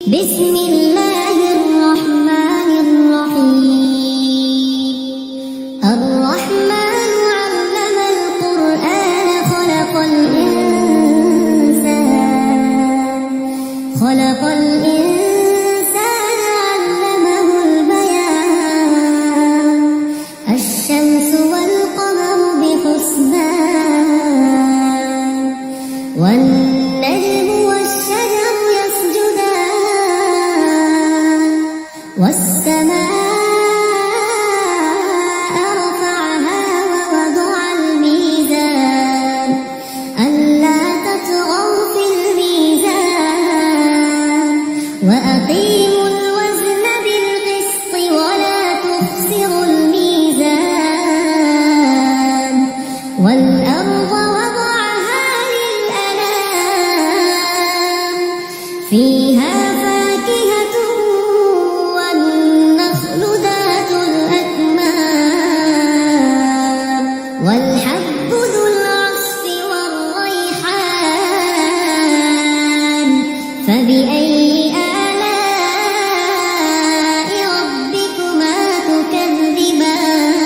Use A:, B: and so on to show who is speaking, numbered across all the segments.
A: بسم الله الرحمن الرحيم. الرحمن علم القرآن خلق الإنسان علمه البيان. الشمس والقمر بحسبان والنجم والشجر يسجدان والسماء رفعها ووضع الميزان ألا تطغوا في الميزان وأقيموا الوزن بالقسط ولا تخسروا الميزان والأرض وضعها للأنام فيها فاكهة والنخل ذات الأكمام والحب ذو العصف والريحان فبأي آلاء ربكما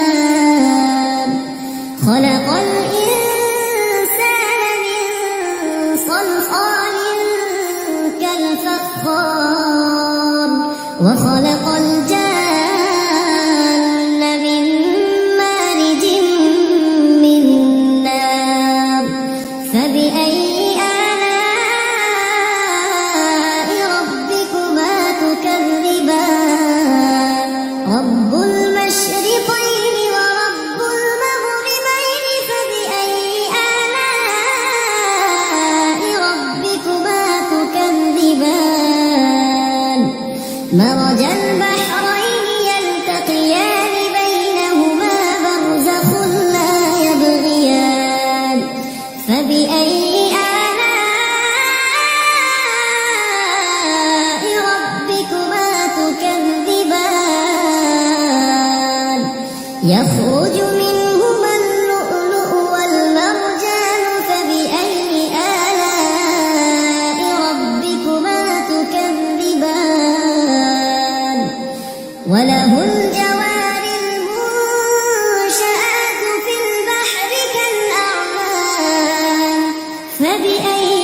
A: تكذبان خلق الإنسان من صلصال كالفخار وخلق الجان من مارج من نار فبأي آلاء ربكما تكذبان رب المشرقين ورب المغربين فبأي آلاء ربكما تكذبان مرج البحرين يلتقيان بينهما برزخ لا يبغيان فبأي آلاء ربكما تكذبان يخرج منهما اللؤلؤ والمرجان فبأي آلاء ربكما تكذبان وله الجوار المنشآت في البحر كالأعلام فبأي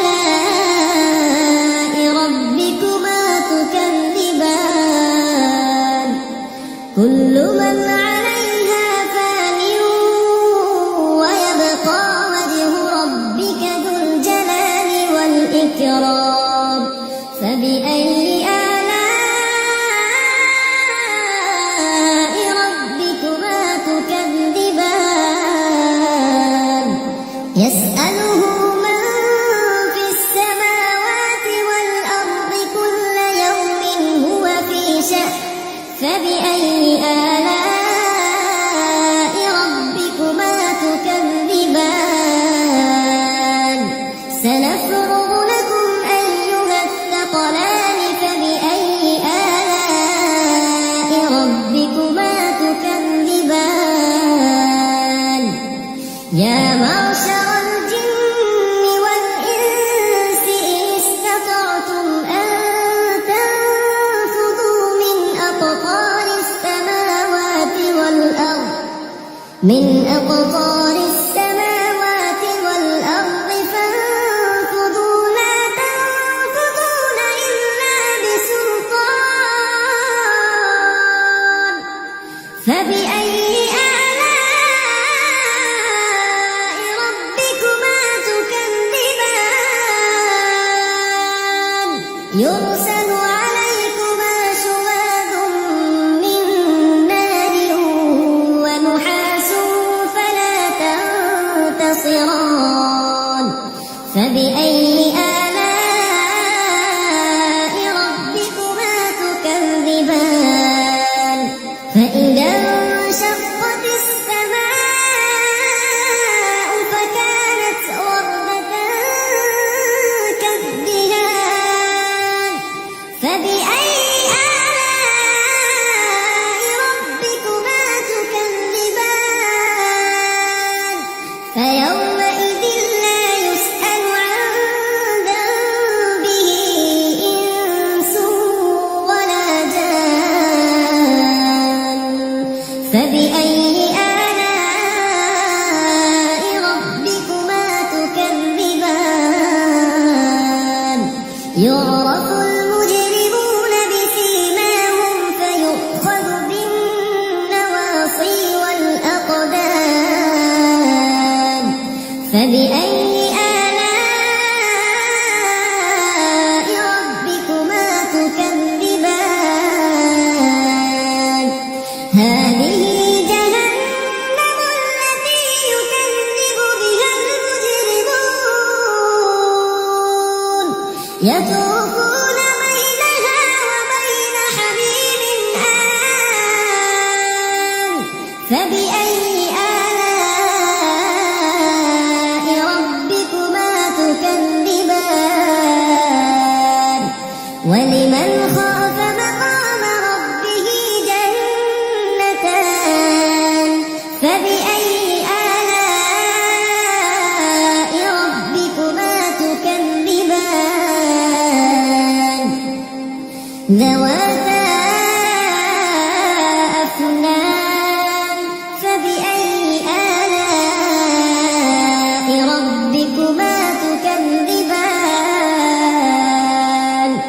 A: آلاء ربكما تكذبان كل من عليها فان ويبقى وجه ربك ذو الجلال والإكرام فبأي آلاء ربكما تكذبان يسأله من في السماوات والأرض كل يوم هو في شأن فبأي آلاء ربكما تكذبان سنفرغ لكم أيها الثقلان فبأي آلاء ربكما تكذبان يا معشر الجن والإنس إن استطعتم أن تنفذوا من أقطار السماوات والأرض فانفذوا لا تنفذون إلا بسلطان فبأي آلاء ربكما تكذبان يرسل عليكما شواظ من نار ونحاس فلا تنتصران فبأي آلاء ربكما تكذبان فإذا انشقت السماء فكانت وردة كالدهان فبأي آلاء ربكما تكذبان فيومئذ لا يسأل عن ذنبه يعرف المجرمون بسيماهم فيؤخذ بالنواصي والأقدام فبأي آلاء ربكما تكذبان هذه جهنم التي يكذب بها المجرمون يطوفون بينها وبين حميم آن فبأي آلاء ربكما تكذبان ولمن خاف مقام ربه جنتان فبأي آلاء ربكما تكذبان ذواتا أفنان فبأي آلاء ربكما تكذبان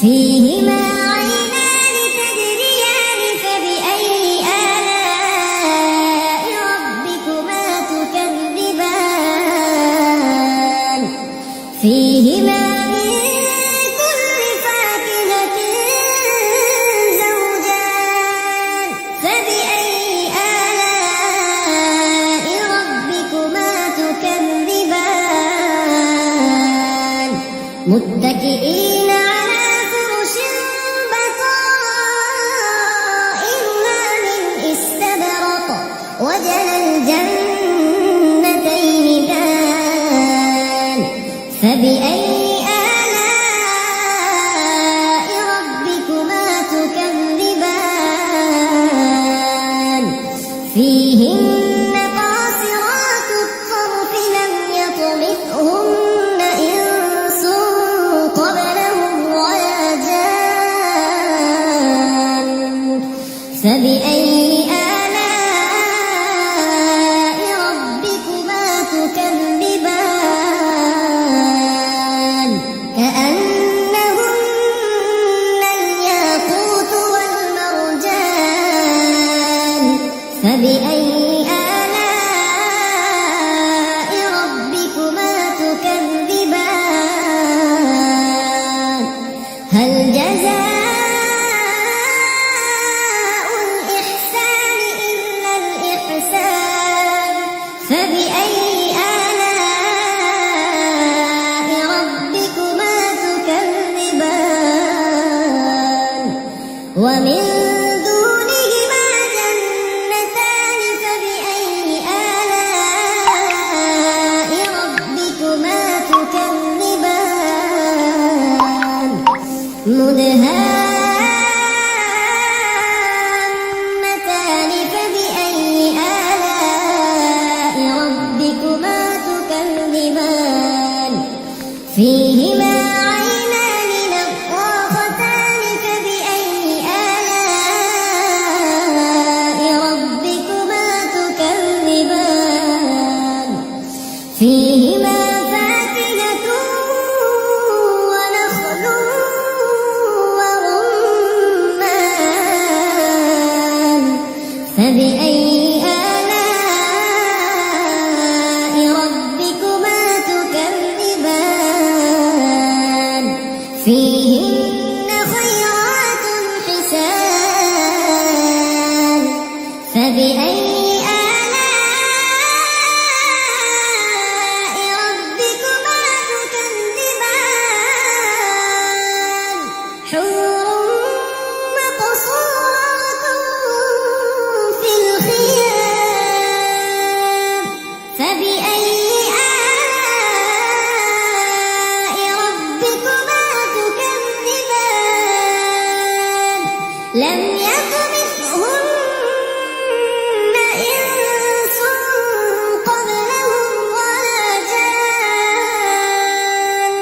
A: فيهما عينان تجريان فبأي آلاء ربكما تكذبان فيهما من كل فاكهة زوجان فبأي آلاء ربكما تكذبان متكئين على فرش بطائنها من استبرق وجنى الجنتين دان فبأي آلاء ربكما تكذبان فيهن قاصرات الطرف لم يطمثهن إنس قبلهم ولا جان فبأي آلاء ربكما تكذبان كأنهن الياقوت والمرجان فبأي آلاء ربكما تكذبان هل جزاء الإحسان إلا الإحسان فبأي آلاء ربكما تكذبان ومن دونهما جنتان فبأي آلاء ربكما تكذبان مدهامتان فبأي آلاء ربكما تكذبان فيهما عينان نضاختان فبأي آلاء ربكما تكذبان فيهما فاكهة ونخل ورمان فبأي آلاء ربكما تكذبان فيهن خيرات حسان فبأي آلاء ربكما تكذبان حور مقصورات في الخيام فبأي آلاء ربكما تكذبان لم يطمثهن إنس قبلهم ولا جان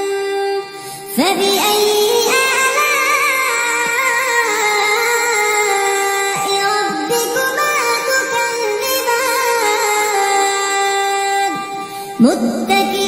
A: فبأي آلاء ربكما تكذبان متكئين